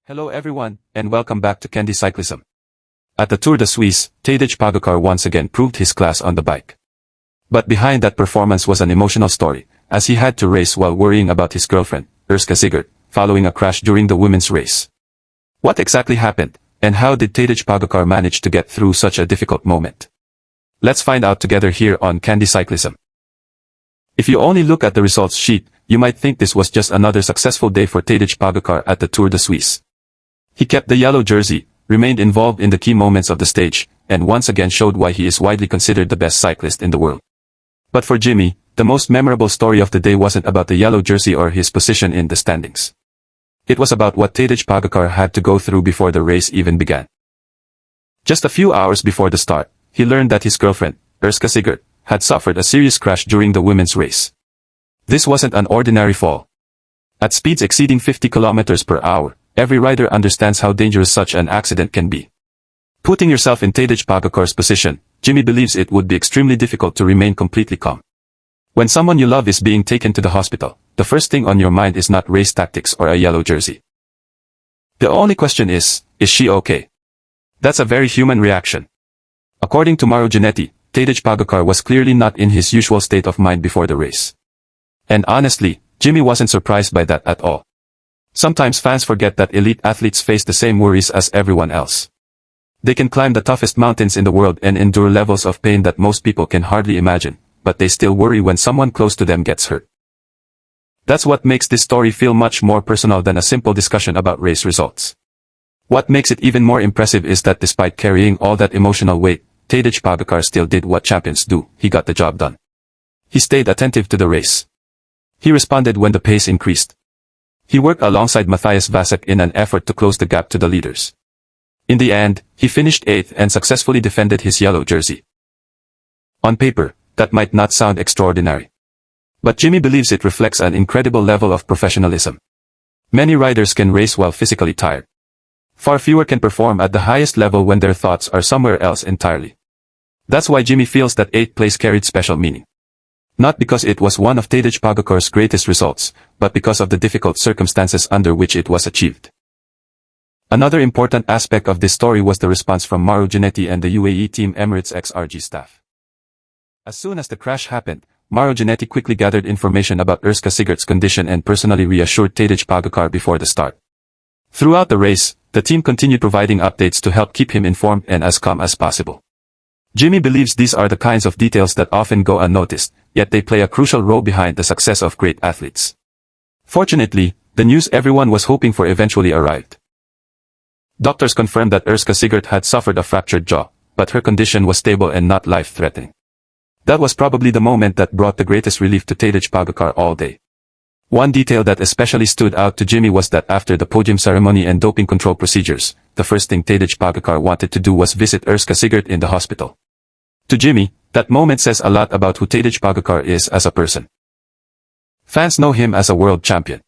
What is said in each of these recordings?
Hello everyone, and welcome back to Candy Cyclism. At the Tour de Suisse, Tadej Pogačar once again proved his class on the bike. But behind that performance was an emotional story, as he had to race while worrying about his girlfriend, Urška Žigart, following a crash during the women's race. What exactly happened, and how did Tadej Pogačar manage to get through such a difficult moment? Let's find out together here on Candy Cyclism. If you only look at the results sheet, you might think this was just another successful day for Tadej Pogačar at the Tour de Suisse. He kept the yellow jersey, remained involved in the key moments of the stage, and once again showed why he is widely considered the best cyclist in the world. But for Jimmy, the most memorable story of the day wasn't about the yellow jersey or his position in the standings. It was about what Tadej Pogačar had to go through before the race even began. Just a few hours before the start, he learned that his girlfriend, Urška Žigart, had suffered a serious crash during the women's race. This wasn't an ordinary fall. At speeds exceeding 50 kilometers per hour, every rider understands how dangerous such an accident can be. Putting yourself in Tadej Pogačar's position, Jimmy believes it would be extremely difficult to remain completely calm. When someone you love is being taken to the hospital, the first thing on your mind is not race tactics or a yellow jersey. The only question is she okay? That's a very human reaction. According to Mauro Gianetti, Tadej Pogačar was clearly not in his usual state of mind before the race. And honestly, Jimmy wasn't surprised by that at all. Sometimes fans forget that elite athletes face the same worries as everyone else. They can climb the toughest mountains in the world and endure levels of pain that most people can hardly imagine, but they still worry when someone close to them gets hurt. That's what makes this story feel much more personal than a simple discussion about race results. What makes it even more impressive is that despite carrying all that emotional weight, Tadej Pogačar still did what champions do. He got the job done. He stayed attentive to the race. He responded when the pace increased. He worked alongside Matthias Vasek in an effort to close the gap to the leaders. In the end, he finished 8th and successfully defended his yellow jersey. On paper, that might not sound extraordinary. But Jimmy believes it reflects an incredible level of professionalism. Many riders can race while physically tired. Far fewer can perform at the highest level when their thoughts are somewhere else entirely. That's why Jimmy feels that 8th place carried special meaning. Not because it was one of Tadej Pogačar's greatest results, but because of the difficult circumstances under which it was achieved. Another important aspect of this story was the response from Mauro Gianetti and the UAE Team Emirates-XRG staff. As soon as the crash happened, Mauro Gianetti quickly gathered information about Urška Žigart's condition and personally reassured Tadej Pogačar before the start. Throughout the race, the team continued providing updates to help keep him informed and as calm as possible. Jimmy believes these are the kinds of details that often go unnoticed, yet they play a crucial role behind the success of great athletes. Fortunately, the news everyone was hoping for eventually arrived. Doctors confirmed that Urška Žigart had suffered a fractured jaw, but her condition was stable and not life-threatening. That was probably the moment that brought the greatest relief to Tadej Pogačar all day. One detail that especially stood out to Jimmy was that after the podium ceremony and doping control procedures, the first thing Tadej Pogačar wanted to do was visit Urška Žigart in the hospital. To Jimmy, that moment says a lot about who Tadej Pogačar is as a person. Fans know him as a world champion.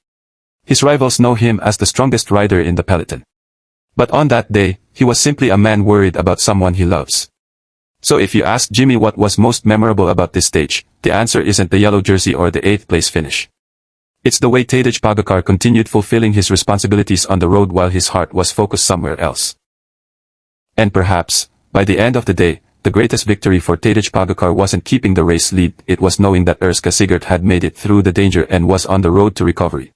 His rivals know him as the strongest rider in the peloton. But on that day, he was simply a man worried about someone he loves. So if you ask Jimmy what was most memorable about this stage, the answer isn't the yellow jersey or the 8th place finish. It's the way Tadej Pogačar continued fulfilling his responsibilities on the road while his heart was focused somewhere else. And perhaps, by the end of the day, the greatest victory for Tadej Pogačar wasn't keeping the race lead, it was knowing that Urška Žigart had made it through the danger and was on the road to recovery.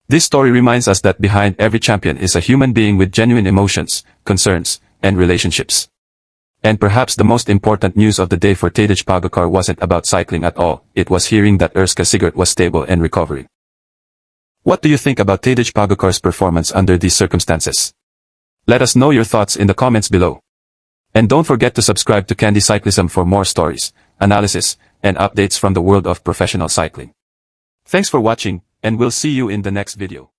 This story reminds us that behind every champion is a human being with genuine emotions, concerns, and relationships. And perhaps the most important news of the day for Tadej Pogačar wasn't about cycling at all, it was hearing that Urška Žigart was stable and recovering. What do you think about Tadej Pogačar's performance under these circumstances? Let us know your thoughts in the comments below. And don't forget to subscribe to Candy Cyclism for more stories, analysis, and updates from the world of professional cycling. Thanks for watching, and we'll see you in the next video.